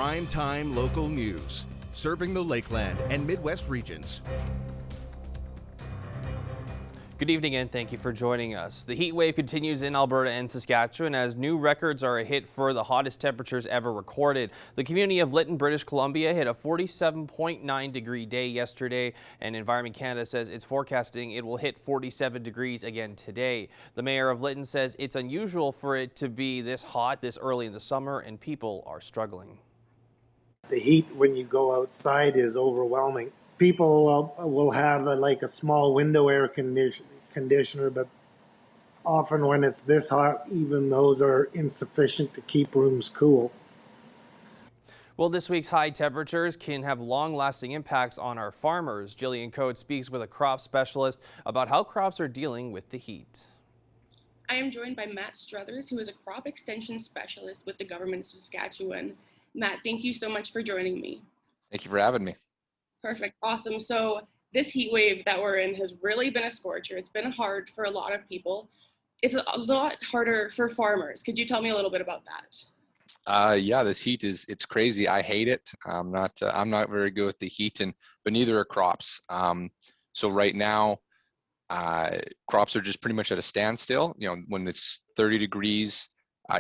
Primetime local news, serving the Lakeland and Midwest regions. Good evening and thank you for joining us. The heat wave continues in Alberta and Saskatchewan as new records are a hit for the hottest temperatures ever recorded. The community of Lytton, British Columbia hit a 47.9 degree day yesterday, and Environment Canada says it's forecasting it will hit 47 degrees again today. The mayor of Lytton says it's unusual for it to be this hot this early in the summer and people are struggling. The heat when you go outside is overwhelming. People will have like a small window air conditioner, but often when it's this hot, even those are insufficient to keep rooms cool. Well, this week's high temperatures can have long-lasting impacts on our farmers. Jillian Coates speaks with a crop specialist about how crops are dealing with the heat. I am joined by Matt Struthers, who is a crop extension specialist with the government of Saskatchewan. Matt, thank you so much for joining me. Thank you for having me. Perfect. Awesome. So this heat wave that we're in has really been a scorcher. It's been hard for a lot of people. It's a lot harder for farmers. Could you tell me a little bit about that? Yeah, this heat it's crazy. I hate it. I'm not very good with the heat, but neither are crops. So right now, crops are just pretty much at a standstill. You know, when it's 30 degrees,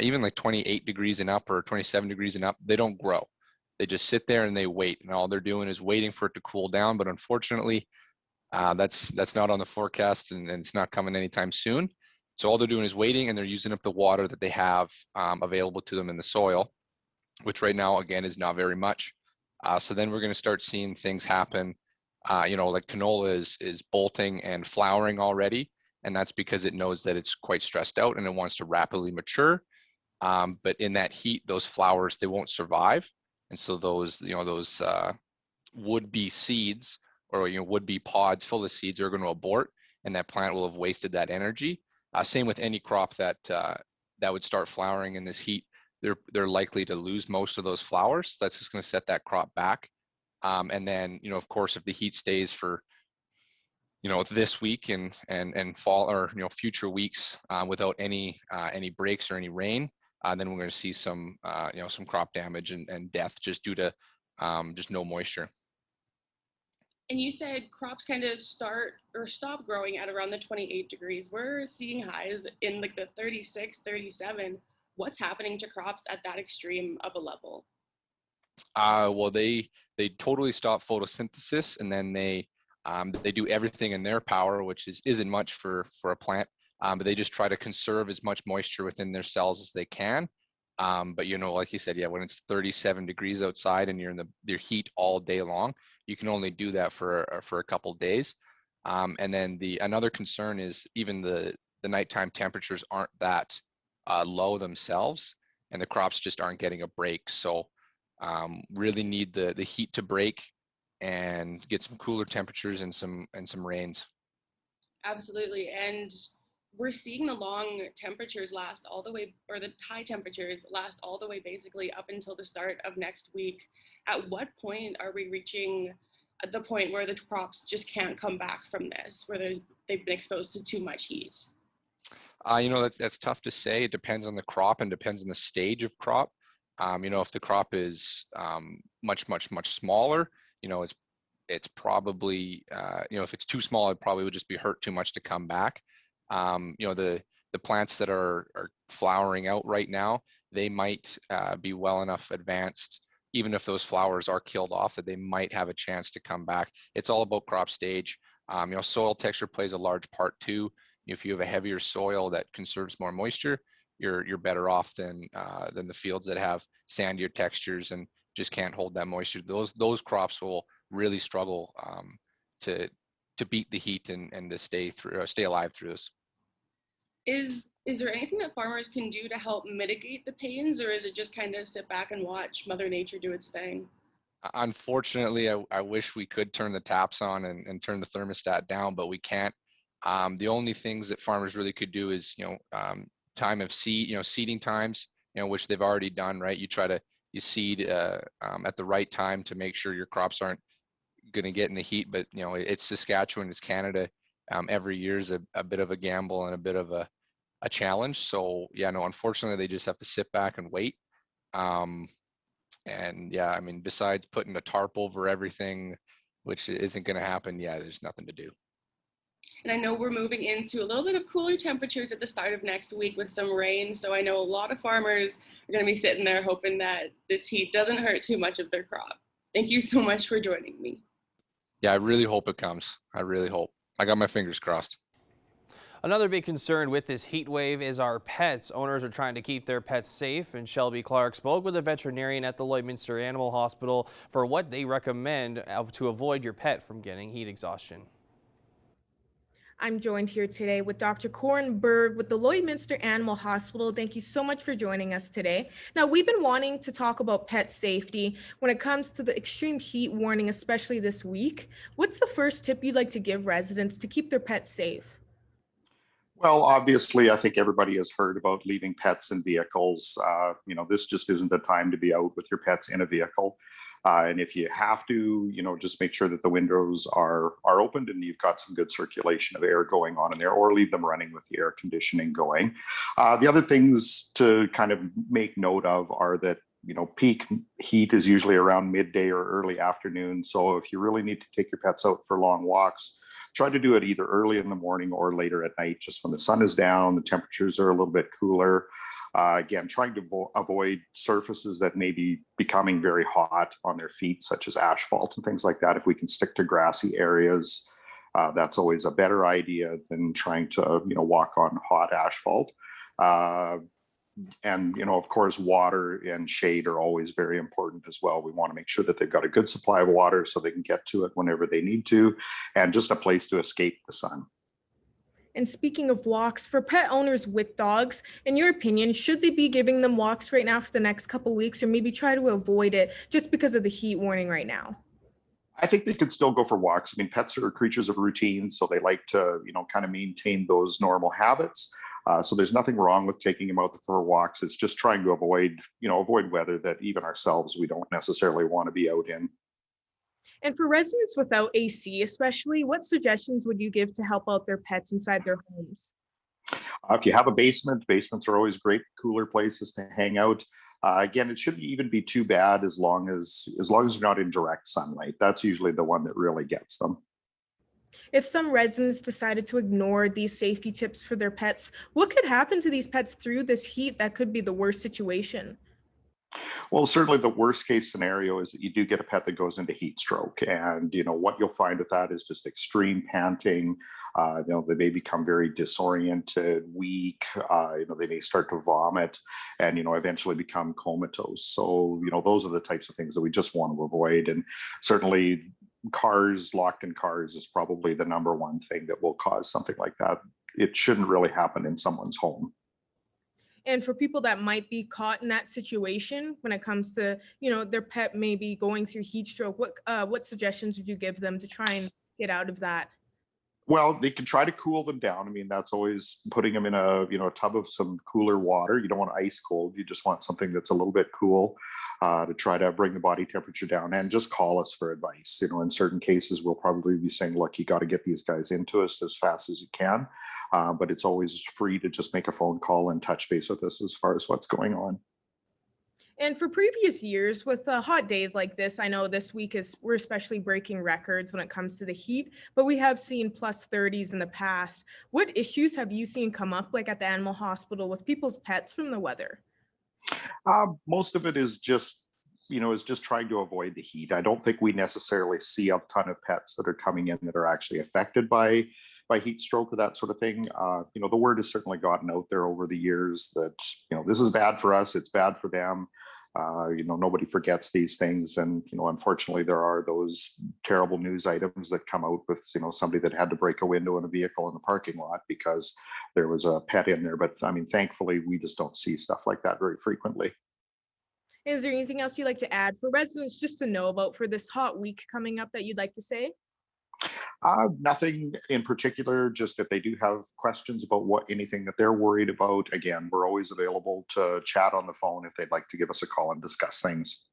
even like 28 degrees and up or 27 degrees and up, they don't grow. They just sit there and they wait, and all they're doing is waiting for it to cool down. But unfortunately, that's not on the forecast, and it's not coming anytime soon. So all they're doing is waiting, and they're using up the water that they have available to them in the soil, which right now again is not very much. So then we're going to start seeing things happen. You know, like canola is bolting and flowering already, and that's because it knows that it's quite stressed out and it wants to rapidly mature. But in that heat, those flowers, they won't survive. And so those would-be seeds or would-be pods full of seeds are going to abort, and that plant will have wasted that energy. Same with any crop that would start flowering in this heat. They're likely to lose most of those flowers. That's just going to set that crop back. And then, of course, if the heat stays for this week and fall or future weeks without any breaks or any rain, then we're going to see some crop damage and death just due to just no moisture. And you said crops kind of start or stop growing at around the 28 degrees. We're seeing highs in like the 36, 37. What's happening to crops at that extreme of a level? Well, they totally stop photosynthesis, and then they do everything in their power, which isn't much for a plant, but they just try to conserve as much moisture within their cells as they can. But like you said, yeah, when it's 37 degrees outside and you're in your heat all day long, you can only do that for a couple days. And then another concern is even the nighttime temperatures aren't that low themselves, and the crops just aren't getting a break. So really need the heat to break and get some cooler temperatures and some rains. Absolutely. And we're seeing the long temperatures last all the way, or the high temperatures last all the way basically up until the start of next week. At what point are we reaching the point where the crops just can't come back from this, where they've been exposed to too much heat? That's tough to say. It depends on the crop and depends on the stage of crop. If the crop is much smaller, it's probably if it's too small, it probably would just be hurt too much to come back. The plants that are flowering out right now, they might be well enough advanced, even if those flowers are killed off, that they might have a chance to come back. It's all about crop stage. Soil texture plays a large part too. If you have a heavier soil that conserves more moisture, you're better off than the fields that have sandier textures and just can't hold that moisture. Those crops will really struggle to beat the heat and to stay alive through this. Is there anything that farmers can do to help mitigate the pains, or is it just kind of sit back and watch Mother Nature do its thing? Unfortunately, I wish we could turn the taps on and turn the thermostat down, but we can't. The only things that farmers really could do is, time of seeding times, which they've already done, right? You seed at the right time to make sure your crops aren't going to get in the heat. But it's Saskatchewan, it's Canada. Every year is a bit of a gamble and a bit of a challenge. So yeah, no, unfortunately, they just have to sit back and wait. And yeah, I mean, besides putting a tarp over everything, which isn't going to happen, yeah, there's nothing to do. And I know we're moving into a little bit of cooler temperatures at the start of next week with some rain. So I know a lot of farmers are going to be sitting there hoping that this heat doesn't hurt too much of their crop. Thank you so much for joining me. Yeah, I really hope it comes. I really hope. I got my fingers crossed. Another big concern with this heat wave is our pets. Owners are trying to keep their pets safe, and Shelby Clark spoke with a veterinarian at the Lloydminster Animal Hospital for what they recommend to avoid your pet from getting heat exhaustion. I'm joined here today with Dr. Corin Berg with the Lloydminster Animal Hospital. Thank you so much for joining us today. Now, we've been wanting to talk about pet safety when it comes to the extreme heat warning, especially this week. What's the first tip you'd like to give residents to keep their pets safe? Well, obviously, I think everybody has heard about leaving pets in vehicles. This just isn't the time to be out with your pets in a vehicle. And if you have to, just make sure that the windows are opened and you've got some good circulation of air going on in there, or leave them running with the air conditioning going. The other things to kind of make note of are that peak heat is usually around midday or early afternoon. So if you really need to take your pets out for long walks, try to do it either early in the morning or later at night, just when the sun is down, the temperatures are a little bit cooler. Again, trying to avoid surfaces that may be becoming very hot on their feet, such as asphalt and things like that. If we can stick to grassy areas, that's always a better idea than trying to, walk on hot asphalt. And of course, water and shade are always very important as well. We want to make sure that they've got a good supply of water so they can get to it whenever they need to, and just a place to escape the sun. And speaking of walks, for pet owners with dogs, in your opinion, should they be giving them walks right now for the next couple of weeks, or maybe try to avoid it just because of the heat warning right now? I think they could still go for walks. I mean, pets are creatures of routine, so they like to, kind of maintain those normal habits. So there's nothing wrong with taking them out for walks. It's just trying to avoid weather that even ourselves we don't necessarily want to be out in. And for residents without AC, especially, what suggestions would you give to help out their pets inside their homes? If you have a basement, basements are always great, cooler places to hang out. Again, it shouldn't even be too bad as long as you're not in direct sunlight. That's usually the one that really gets them. If some residents decided to ignore these safety tips for their pets, what could happen to these pets through this heat that could be the worst situation? Well, certainly the worst case scenario is that you do get a pet that goes into heat stroke. And, what you'll find with that is just extreme panting. They may become very disoriented, weak. They may start to vomit and, eventually become comatose. So, those are the types of things that we just want to avoid. And certainly locked in cars is probably the number one thing that will cause something like that. It shouldn't really happen in someone's home. And for people that might be caught in that situation when it comes to, their pet may be going through heat stroke, what suggestions would you give them to try and get out of that? Well, they can try to cool them down. I mean, that's always putting them in a tub of some cooler water. You don't want ice cold. You just want something that's a little bit cool to try to bring the body temperature down. And just call us for advice. In certain cases, we'll probably be saying, look, you got to get these guys into us as fast as you can. But it's always free to just make a phone call and touch base with us as far as what's going on. And for previous years, with hot days like this, I know this week we're especially breaking records when it comes to the heat, but we have seen plus 30s in the past. What issues have you seen come up, like at the animal hospital, with people's pets from the weather? Most of it is just trying to avoid the heat. I don't think we necessarily see a ton of pets that are coming in that are actually affected by heat stroke or that sort of thing. The word has certainly gotten out there over the years that this is bad for us, it's bad for them. Nobody forgets these things, and unfortunately there are those terrible news items that come out with somebody that had to break a window in a vehicle in the parking lot because there was a pet in there. But I mean, thankfully we just don't see stuff like that very frequently. Is there anything else you'd like to add for residents just to know about for this hot week coming up that you'd like to say? Nothing in particular, just if they do have questions about anything that they're worried about, again, we're always available to chat on the phone if they'd like to give us a call and discuss things.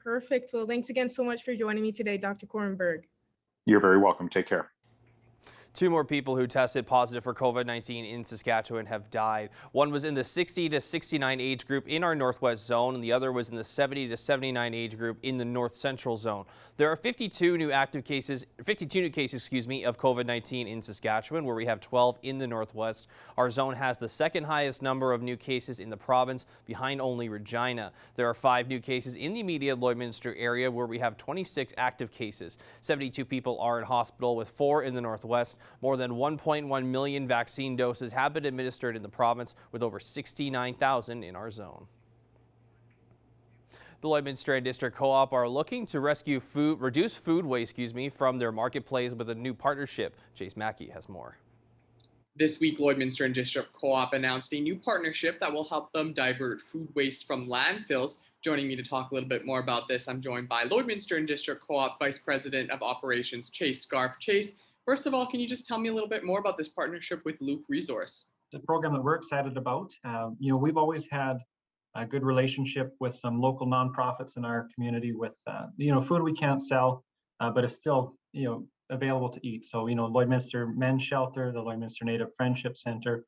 Perfect. Well, thanks again so much for joining me today, Dr. Corin Berg. You're very welcome. Take care. Two more people who tested positive for COVID-19 in Saskatchewan have died. One was in the 60 to 69 age group in our northwest zone, and the other was in the 70 to 79 age group in the north central zone. There are 52 new cases of COVID-19 in Saskatchewan, where we have 12 in the northwest. Our zone has the second highest number of new cases in the province, behind only Regina. There are 5 new cases in the immediate Lloydminster area, where we have 26 active cases. 72 people are in hospital, with 4 in the northwest. More than 1.1 million vaccine doses have been administered in the province, with over 69,000 in our zone. The Lloydminster and District Co-op are looking to reduce food waste from their marketplace with a new partnership. Chase Mackey has more. This week, Lloydminster and District Co-op announced a new partnership that will help them divert food waste from landfills. Joining me to talk a little bit more about this, I'm joined by Lloydminster and District Co-op Vice President of Operations, Chase Scarf. Chase, first of all, can you just tell me a little bit more about this partnership with Loop Resource? It's a program that we're excited about. We've always had a good relationship with some local nonprofits in our community with, food we can't sell, but it's still, available to eat. So, Lloydminster Men's Shelter, the Lloydminster Native Friendship Center,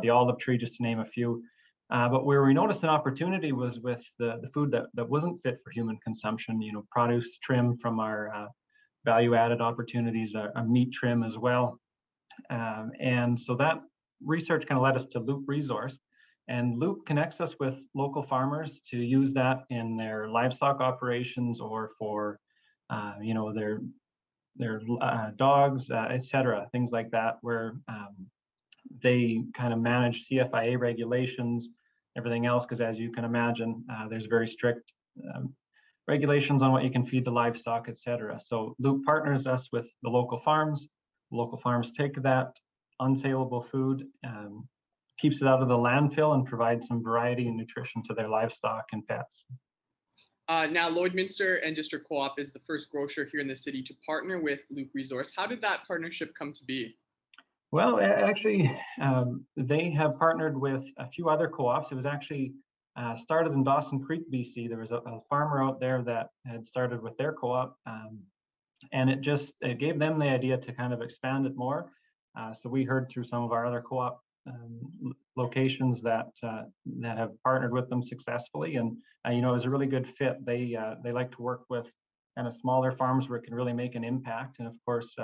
the Olive Tree, just to name a few. But where we noticed an opportunity was with the food that wasn't fit for human consumption, produce trim from our value-added opportunities, a meat trim as well. And so that research kind of led us to Loop Resource. And Loop connects us with local farmers to use that in their livestock operations or for, their dogs, etc., things like that, where they kind of manage CFIA regulations, everything else, because as you can imagine, there's very strict regulations on what you can feed the livestock, etc. So Loop partners us with the local farms. Local farms take that unsaleable food, keeps it out of the landfill, and provides some variety and nutrition to their livestock and pets. Now, Lloydminster and District Co-op is the first grocer here in the city to partner with Loop Resource. How did that partnership come to be? Well, actually, they have partnered with a few other co-ops. It was actually started in Dawson Creek, BC. There was a farmer out there that had started with their co-op, and it gave them the idea to kind of expand it more. So we heard through some of our other co-op locations that have partnered with them successfully, and it was a really good fit. They like to work with kind of smaller farms where it can really make an impact, and of course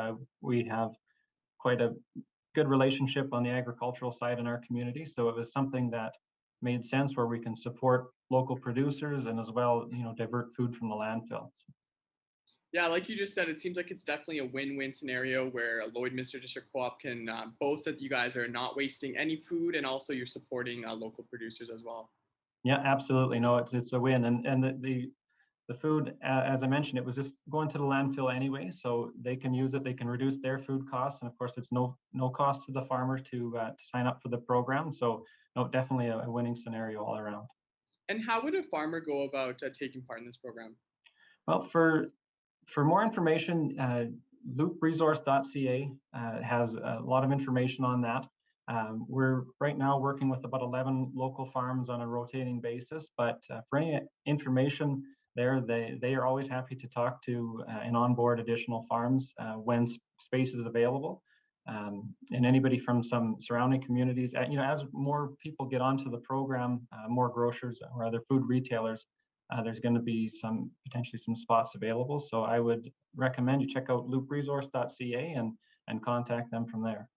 we have quite a good relationship on the agricultural side in our community, so it was something that made sense where we can support local producers and as well divert food from the landfills. Yeah, like you just said, it seems like it's definitely a win-win scenario where Lloydminster District Co-op can boast that you guys are not wasting any food, and also you're supporting local producers as well. Yeah, absolutely. No, it's a win, and the food, as I mentioned, it was just going to the landfill anyway, so they can use it. They can reduce their food costs, and of course, it's no cost to the farmer to sign up for the program. So, no, definitely a winning scenario all around. And how would a farmer go about taking part in this program? Well, for more information, loopresource.ca has a lot of information on that. We're right now working with about 11 local farms on a rotating basis, but for any information there, they are always happy to talk to and onboard additional farms when space is available. And anybody from some surrounding communities, as more people get onto the program, more grocers or other food retailers, there's going to be potentially some spots available. So I would recommend you check out loopresource.ca and contact them from there.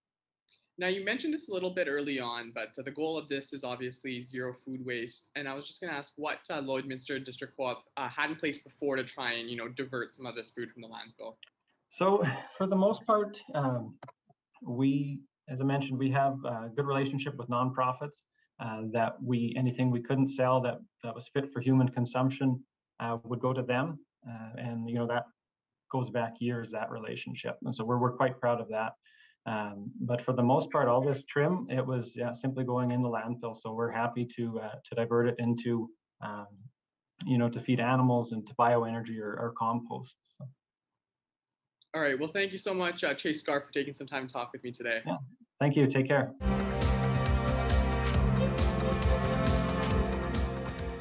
Now, you mentioned this a little bit early on, but the goal of this is obviously zero food waste. And I was just going to ask what Lloydminster District Co-op had in place before to try and divert some of this food from the landfill. So for the most part, as I mentioned, we have a good relationship with nonprofits. That anything we couldn't sell that was fit for human consumption would go to them, and that goes back years, that relationship, and so we're quite proud of that. But for the most part, all this trim, it was simply going in the landfill. So we're happy to divert it into to feed animals and to bioenergy or compost. So. All right. Well, thank you so much, Chase Scarf, for taking some time to talk with me today. Yeah. Thank you. Take care.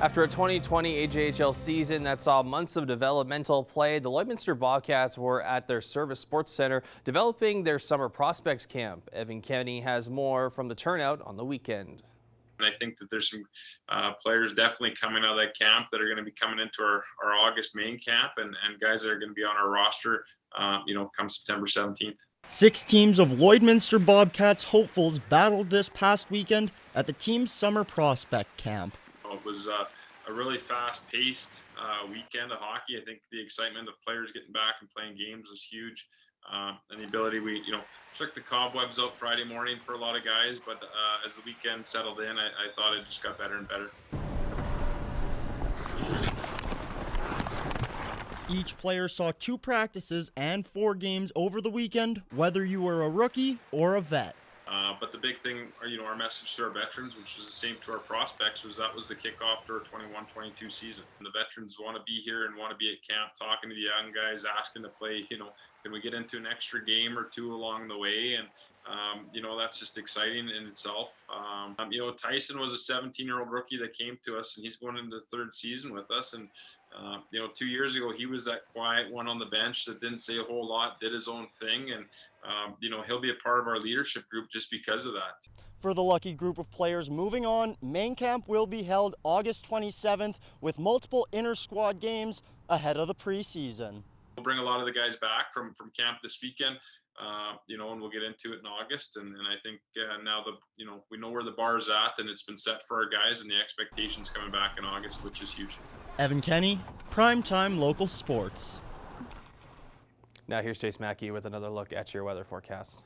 After a 2020 AJHL season that saw months of developmental play, the Lloydminster Bobcats were at their Service Sports Center developing their summer prospects camp. Evan Kenny has more from the turnout on the weekend. And I think that there's some players definitely coming out of that camp that are going to be coming into our August main camp, and guys that are going to be on our roster, come September 17th. 6 teams of Lloydminster Bobcats hopefuls battled this past weekend at the team's summer prospect camp. It was a really fast-paced weekend of hockey. I think the excitement of players getting back and playing games was huge. And the ability, we shook the cobwebs out Friday morning for a lot of guys, but as the weekend settled in, I thought it just got better and better. Each player saw 2 practices and 4 games over the weekend, whether you were a rookie or a vet. But the big thing, our message to our veterans, which was the same to our prospects, was that was the kickoff to our 21-22 season. And the veterans want to be here and want to be at camp, talking to the young guys, asking to play. Can we get into an extra game or 2 along the way? And that's just exciting in itself. Tyson was a 17-year-old rookie that came to us, and he's going into the 3rd season with us. And 2 years ago, he was that quiet one on the bench that didn't say a whole lot, did his own thing, and he'll be a part of our leadership group just because of that. For the lucky group of players moving on, main camp will be held August 27th with multiple inter-squad games ahead of the preseason. We'll bring a lot of the guys back from camp this weekend, and we'll get into it in August. And I think now we know where the bar is at, and it's been set for our guys, and the expectations coming back in August, which is huge. Evan Kenny, Primetime Local Sports. Now here's Jace Mackey with another look at your weather forecast.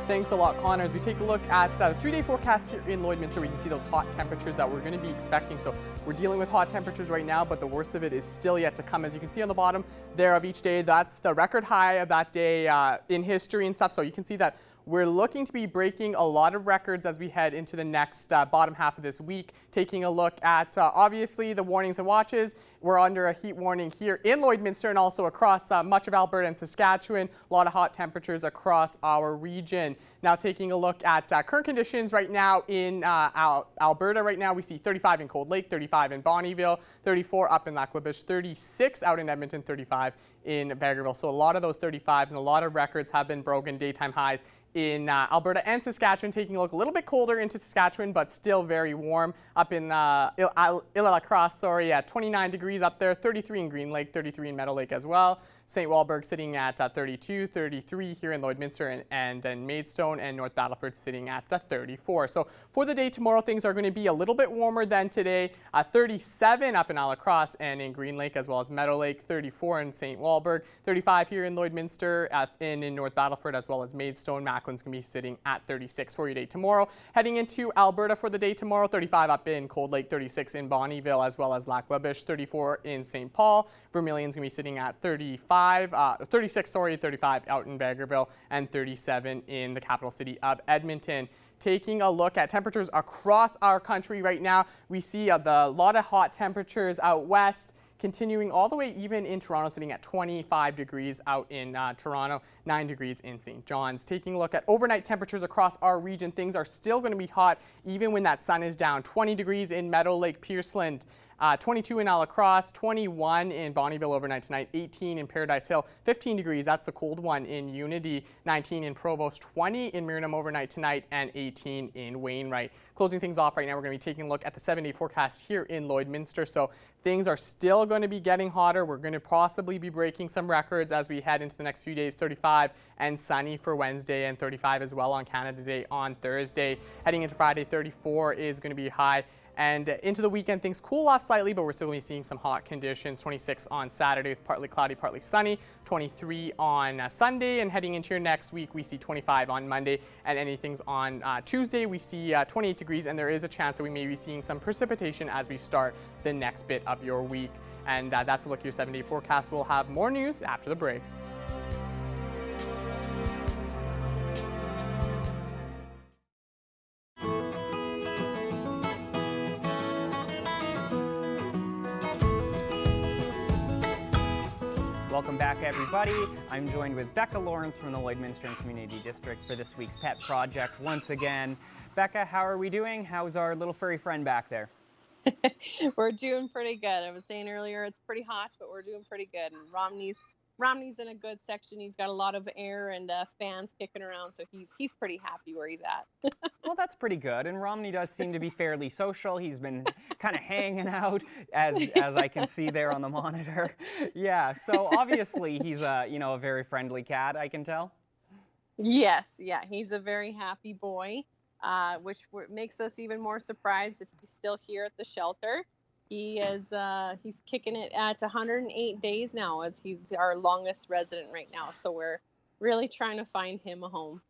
Thanks a lot, Connor. As we take a look at the 3-day forecast here in Lloydminster, we can see those hot temperatures that we're going to be expecting. So we're dealing with hot temperatures right now, but the worst of it is still yet to come. As you can see on the bottom there of each day, that's the record high of that day in history and stuff. So you can see that we're looking to be breaking a lot of records as we head into the next bottom half of this week. Taking a look at, obviously, the warnings and watches. We're under a heat warning here in Lloydminster and also across much of Alberta and Saskatchewan. A lot of hot temperatures across our region. Now taking a look at current conditions right now in Alberta. Right now we see 35 in Cold Lake, 35 in Bonnyville, 34 up in Lac La Biche, 36 out in Edmonton, 35 in Vegreville. So a lot of those 35s and a lot of records have been broken, daytime highs in Alberta and Saskatchewan. Taking a look a little bit colder into Saskatchewan, but still very warm up in Ile-la-Crosse, at 29 degrees up there, 33 in Green Lake, 33 in Meadow Lake as well. St. Walburg sitting at 32, 33 here in Lloydminster and Maidstone, and North Battleford sitting at 34. So for the day tomorrow, things are going to be a little bit warmer than today. 37 up in Ile-la-Crosse and in Green Lake as well as Meadow Lake, 34 in St. Walburg, 35 here in Lloydminster and in North Battleford as well as Maidstone. Macklin's going to be sitting at 36 for your day tomorrow. Heading into Alberta for the day tomorrow, 35 up in Cold Lake, 36 in Bonnyville as well as Lac La Biche, 34 in St. Paul. Vermilion's going to be sitting at 36 out in Vegreville, and 37 in the capital city of Edmonton. Taking a look at temperatures across our country right now, we see a lot of hot temperatures out west, continuing all the way even in Toronto, sitting at 25 degrees out in Toronto, 9 degrees in St. John's. Taking a look at overnight temperatures across our region, things are still going to be hot even when that sun is down. 20 degrees in Meadow Lake, Pierceland, 22 in Ile-la-Crosse, 21 in Bonnyville overnight tonight, 18 in Paradise Hill, 15 degrees, that's the cold one in Unity, 19 in Provost, 20 in Miriam overnight tonight, and 18 in Wainwright. Closing things off right now, we're going to be taking a look at the 7-day forecast here in Lloydminster. So things are still going to be getting hotter. We're going to possibly be breaking some records as we head into the next few days. 35 and sunny for Wednesday, and 35 as well on Canada Day on Thursday. Heading into Friday, 34 is going to be high. And into the weekend, things cool off slightly, but we're still going to be seeing some hot conditions. 26 on Saturday with partly cloudy, partly sunny. 23 on Sunday. And heading into your next week, we see 25 on Monday. And anything's on Tuesday, we see 28 degrees. And there is a chance that we may be seeing some precipitation as we start the next bit of your week. And that's a look at your 7-day forecast. We'll have more news after the break. Welcome back, everybody. I'm joined with Becca Lawrence from the Lloydminster Community District for this week's Pet Project once again. Becca, how are we doing? How's our little furry friend back there? We're doing pretty good. I was saying earlier it's pretty hot, but we're doing pretty good. And Romney's in a good section. He's got a lot of air and fans kicking around, so he's pretty happy where he's at. Well, that's pretty good. And Romney does seem to be fairly social. He's been kind of hanging out, as I can see there on the monitor. Yeah. So obviously he's a very friendly cat, I can tell. Yes, yeah, he's a very happy boy, which makes us even more surprised that he's still here at the shelter. He's kicking it at 108 days now, as he's our longest resident right now. So we're really trying to find him a home.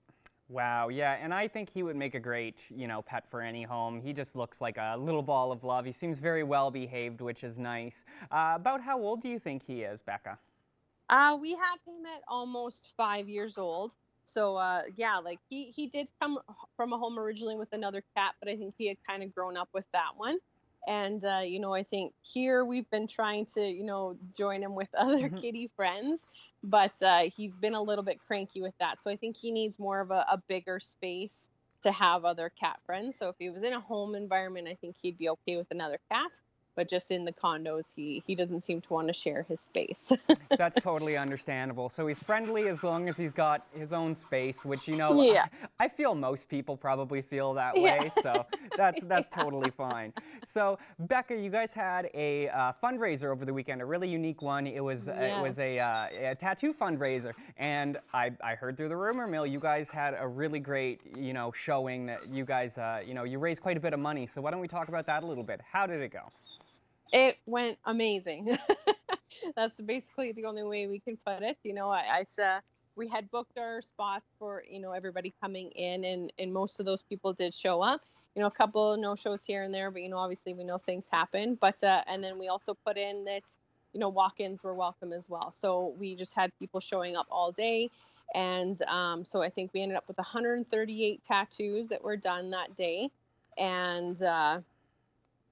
Wow, yeah, and I think he would make a great, pet for any home. He just looks like a little ball of love. He seems very well behaved, which is nice. About how old do you think he is, Becca? We have him at almost 5 years old. So yeah, like he did come from a home originally with another cat, but I think he had kind of grown up with that one. And, I think here we've been trying to, join him with other kitty friends, but he's been a little bit cranky with that. So I think he needs more of a bigger space to have other cat friends. So if he was in a home environment, I think he'd be okay with another cat. But just in the condos, he doesn't seem to want to share his space. That's totally understandable. So he's friendly as long as he's got his own space, which, Yeah. I feel most people probably feel that way. So that's totally fine. So Becca, you guys had a fundraiser over the weekend, a really unique one. It was a tattoo fundraiser, and I heard through the rumor mill you guys had a really great showing that you guys you raised quite a bit of money. So why don't we talk about that a little bit? How did it go? It went amazing. That's basically the only way we can put it. We had booked our spots for, everybody coming in, and most of those people did show up. A couple no-shows here and there, but, obviously we know things happen. But, and then we also put in that, walk-ins were welcome as well. So we just had people showing up all day. And so I think we ended up with 138 tattoos that were done that day. And,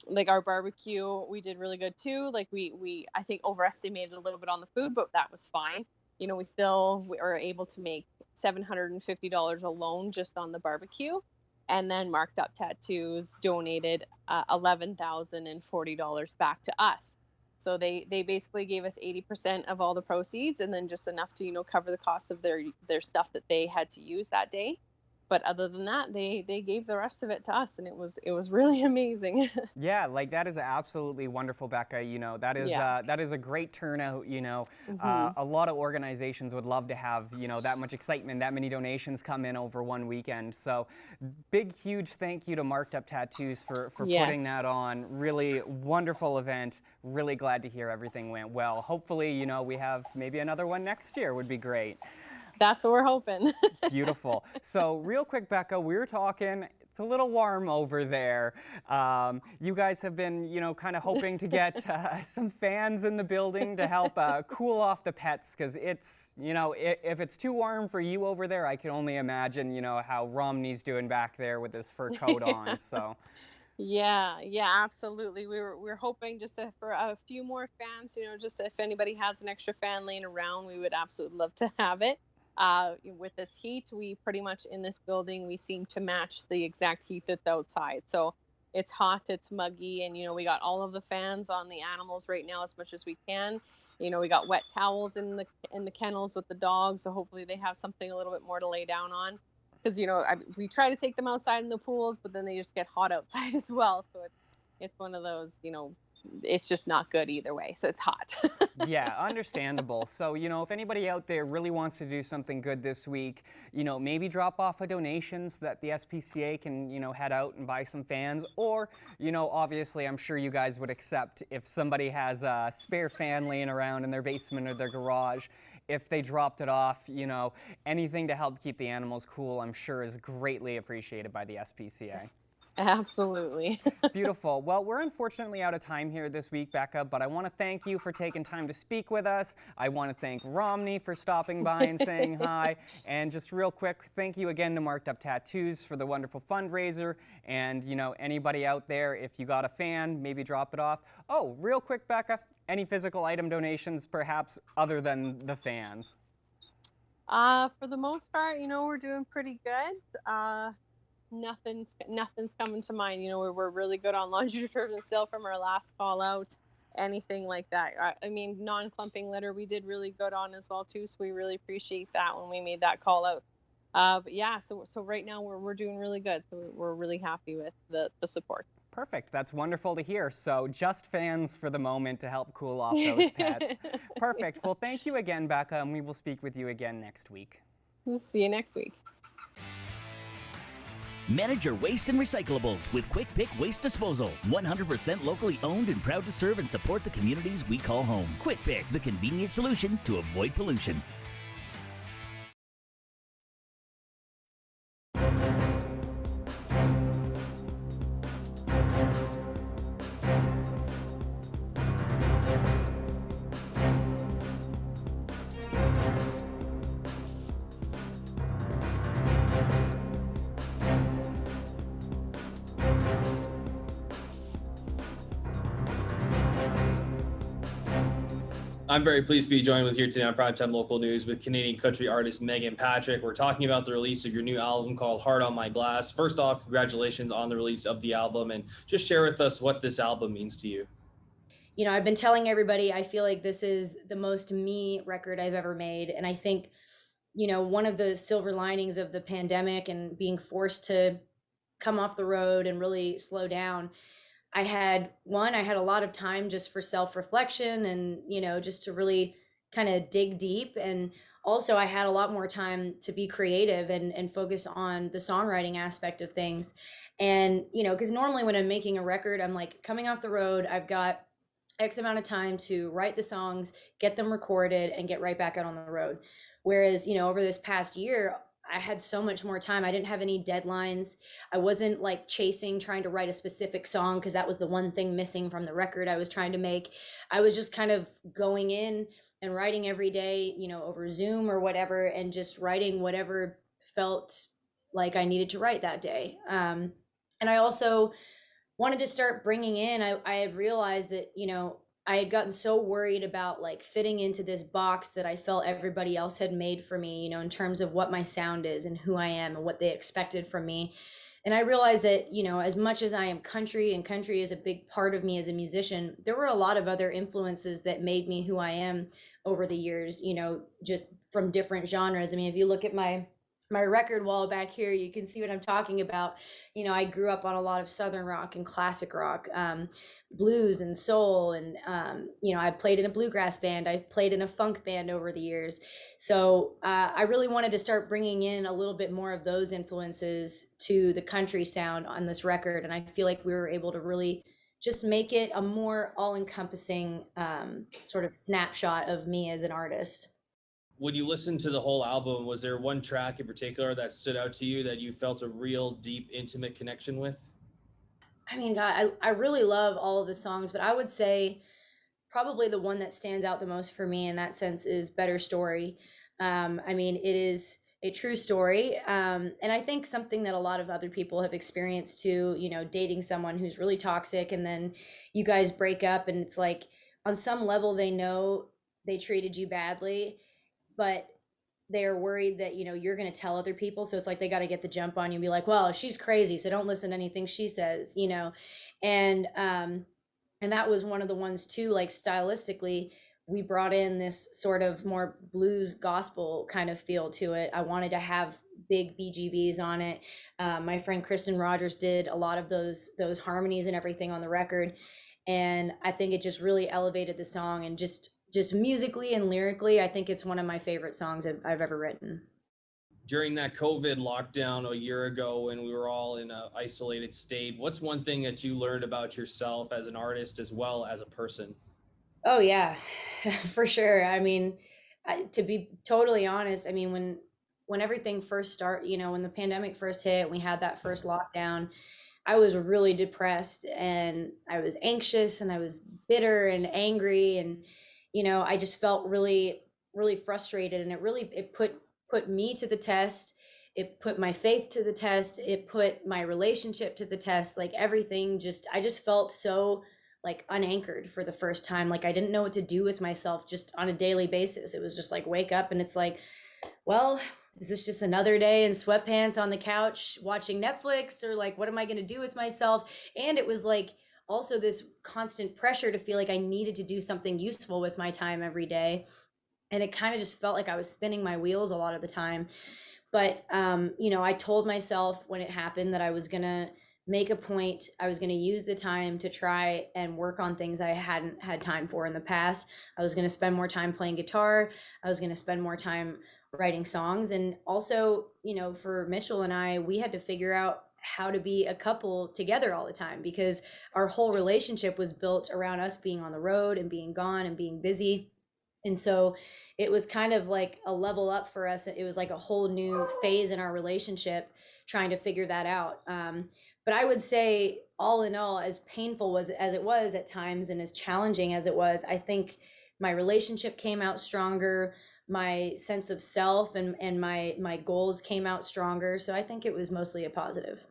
like our barbecue, we did really good too. Like we I think overestimated a little bit on the food, but that was fine. We were able to make $750 alone just on the barbecue, and then marked up tattoos donated $11,040 back to us. So they basically gave us 80% of all the proceeds, and then just enough to cover the cost of their stuff that they had to use that day. But other than that, they gave the rest of it to us, and it was really amazing. Yeah, like that is absolutely wonderful, Becca. That is a great turnout. A lot of organizations would love to have that much excitement, that many donations come in over one weekend. So, big, huge thank you to Marked Up Tattoos for putting that on. Really wonderful event. Really glad to hear everything went well. Hopefully, we have maybe another one next year. Would be great. That's what we're hoping. Beautiful. So real quick, Becca, we were talking, it's a little warm over there. You guys have been, kind of hoping to get some fans in the building to help cool off the pets, because it's, if it's too warm for you over there, I can only imagine, how Romney's doing back there with his fur coat on, so. Yeah, absolutely. We're hoping just for a few more fans, just if anybody has an extra fan laying around, we would absolutely love to have it. With this heat, we pretty much in this building, we seem to match the exact heat that's outside. So it's hot, it's muggy, and we got all of the fans on the animals right now as much as we can. We got wet towels in the kennels with the dogs, so hopefully they have something a little bit more to lay down on. Because we try to take them outside in the pools, but then they just get hot outside as well. So it's one of those, it's just not good either way. So it's hot. Yeah, understandable. So, if anybody out there really wants to do something good this week, maybe drop off a donation so that the SPCA can, head out and buy some fans. Or, obviously, I'm sure you guys would accept if somebody has a spare fan laying around in their basement or their garage. If they dropped it off, anything to help keep the animals cool, I'm sure is greatly appreciated by the SPCA. Absolutely. Beautiful. Well, we're unfortunately out of time here this week, Becca, but I want to thank you for taking time to speak with us. I want to thank Romney for stopping by and saying hi. And just real quick, thank you again to Marked Up Tattoos for the wonderful fundraiser. And, you know, anybody out there, if you got a fan, maybe drop it off. Oh, real quick, Becca, any physical item donations, perhaps, other than the fans? For the most part, you know, we're doing pretty good. Nothing's coming to mind. You know, we're really good on laundry detergent still from our last call out. Anything like that. I mean, non-clumping litter we did really good on as well too. So we really appreciate that when we made that call out. But yeah, so right now we're doing really good. So we're really happy with the support. Perfect. That's wonderful to hear. So just fans for the moment to help cool off those pets. Perfect. Well, thank you again, Becca, and we will speak with you again next week. See you next week. Manage your waste and recyclables with Quick Pick Waste Disposal. 100% locally owned and proud to serve and support the communities we call home. Quick Pick, the convenient solution to avoid pollution. I'm very pleased to be joined with here today on Primetime Local News with Canadian country artist Megan Patrick. We're talking about the release of your new album called Heart on My Glass. First off, congratulations on the release of the album, and just share with us what this album means to you. You know, I've been telling everybody I feel like this is the most me record I've ever made. And I think, you know, one of the silver linings of the pandemic and being forced to come off the road and really slow down, I had a lot of time just for self-reflection and, you know, just to really kind of dig deep. And also I had a lot more time to be creative and focus on the songwriting aspect of things. And, you know, because normally when I'm making a record, I'm like coming off the road, I've got X amount of time to write the songs, get them recorded, and get right back out on the road. Whereas, you know, over this past year, I had so much more time. I didn't have any deadlines. I wasn't like trying to write a specific song because that was the one thing missing from the record I was trying to make. I was just kind of going in and writing every day, you know, over Zoom or whatever, and just writing whatever felt like I needed to write that day. And I also wanted to start bringing in, I had realized that, you know, I had gotten so worried about like fitting into this box that I felt everybody else had made for me, you know, in terms of what my sound is and who I am and what they expected from me. And I realized that, you know, as much as I am country and country is a big part of me as a musician, there were a lot of other influences that made me who I am over the years, you know, just from different genres. I mean, if you look at my record wall back here, you can see what I'm talking about. You know, I grew up on a lot of Southern rock and classic rock, blues and soul. And, you know, I played in a bluegrass band. I played in a funk band over the years. So I really wanted to start bringing in a little bit more of those influences to the country sound on this record. And I feel like we were able to really just make it a more all-encompassing sort of snapshot of me as an artist. When you listened to the whole album, was there one track in particular that stood out to you that you felt a real deep, intimate connection with? I mean, God, I really love all of the songs, but I would say probably the one that stands out the most for me in that sense is Better Story. I mean, it is a true story. And I think something that a lot of other people have experienced too, you know, dating someone who's really toxic and then you guys break up and it's like on some level they know they treated you badly, but they're worried that, you know, you're going to tell other people. So it's like they got to get the jump on you and be like, well, she's crazy, so don't listen to anything she says, you know. And that was one of the ones too, like stylistically, we brought in this sort of more blues gospel kind of feel to it. I wanted to have big BGVs on it. My friend Kristen Rogers did a lot of those harmonies and everything on the record. And I think it just really elevated the song and just musically and lyrically, I think it's one of my favorite songs I've ever written. During that COVID lockdown a year ago when we were all in an isolated state, what's one thing that you learned about yourself as an artist as well as a person? Oh yeah, for sure. I mean, to be totally honest, I mean, when everything first started, you know, when the pandemic first hit, we had that first lockdown, I was really depressed and I was anxious and I was bitter and angry. And, I just felt really, really frustrated. And it put me to the test. It put my faith to the test. It put my relationship to the test. Like everything I just felt so like unanchored for the first time. Like I didn't know what to do with myself just on a daily basis. It was just like wake up and it's like, well, is this just another day in sweatpants on the couch watching Netflix, or like what am I going to do with myself? And it was like also this constant pressure to feel like I needed to do something useful with my time every day. And it kind of just felt like I was spinning my wheels a lot of the time. But I told myself when it happened that I was going to make a point. I was going to use the time to try and work on things I hadn't had time for in the past. I was going to spend more time playing guitar. I was going to spend more time writing songs. And also, for Mitchell and I, we had to figure out how to be a couple together all the time, because our whole relationship was built around us being on the road and being gone and being busy. And so it was kind of like a level up for us. It was like a whole new phase in our relationship, trying to figure that out. But I would say, all in all, as painful as it was at times and as challenging as it was, I think my relationship came out stronger. My sense of self and my goals came out stronger. So I think it was mostly a positive.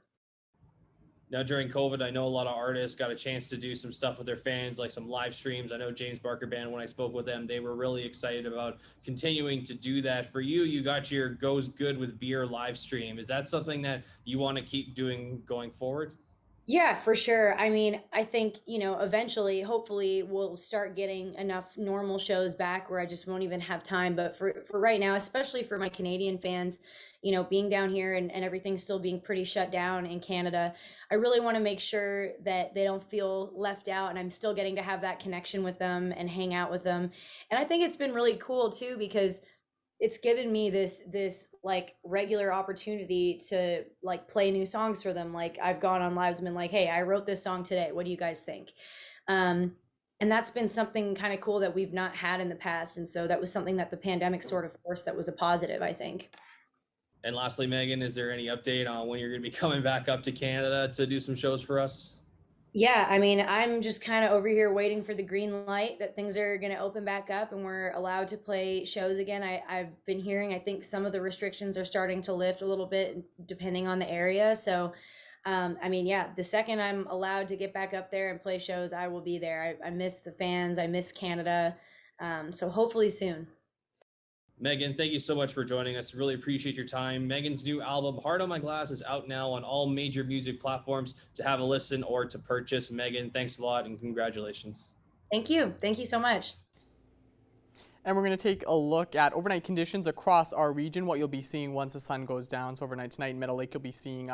Now, during COVID, I know a lot of artists got a chance to do some stuff with their fans, like some live streams. I know James Barker Band, when I spoke with them, they were really excited about continuing to do that. For you, you got your Goes Good with Beer live stream. Is that something that you want to keep doing going forward? Yeah, for sure. I mean, I think, eventually, hopefully we'll start getting enough normal shows back where I just won't even have time. But for right now, especially for my Canadian fans, being down here and everything still being pretty shut down in Canada, I really want to make sure that they don't feel left out, and I'm still getting to have that connection with them and hang out with them. And I think it's been really cool too, because it's given me this like regular opportunity to like play new songs for them. Like I've gone on lives and been like, hey, I wrote this song today, what do you guys think? And that's been something kind of cool that we've not had in the past. And so that was something that the pandemic sort of forced, that was a positive, I think. And lastly, Megan, is there any update on when you're going to be coming back up to Canada to do some shows for us? Yeah, I mean, I'm just kind of over here waiting for the green light that things are going to open back up and we're allowed to play shows again. I've been hearing, I think some of the restrictions are starting to lift a little bit depending on the area. So, I mean, yeah, the second I'm allowed to get back up there and play shows, I will be there. I miss the fans. I miss Canada. So hopefully soon. Megan, thank you so much for joining us. Really appreciate your time. Megan's new album, Heart on My Glass, is out now on all major music platforms to have a listen or to purchase. Megan, thanks a lot and congratulations. Thank you. Thank you so much. And we're going to take a look at overnight conditions across our region, what you'll be seeing once the sun goes down. So overnight tonight in Meadow Lake, you'll be seeing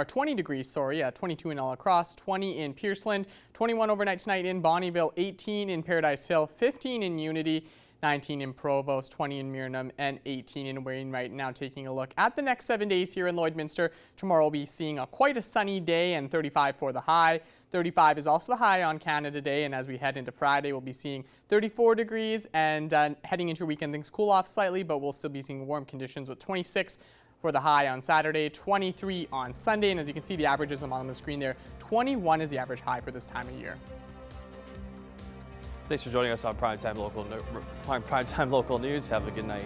20 degrees, 22 in La Crosse, 20 in Pierceland, 21 overnight tonight in Bonnyville, 18 in Paradise Hill, 15 in Unity, 19 in Provost, 20 in Myrnam, and 18 in Wainwright. Now taking a look at the next 7 days here in Lloydminster. Tomorrow we'll be seeing quite a sunny day and 35 for the high. 35 is also the high on Canada Day, and as we head into Friday, we'll be seeing 34 degrees, and heading into your weekend, things cool off slightly, but we'll still be seeing warm conditions with 26 for the high on Saturday, 23 on Sunday, and as you can see, the averages on the screen there, 21 is the average high for this time of year. Thanks for joining us on Primetime Local News. Have a good night.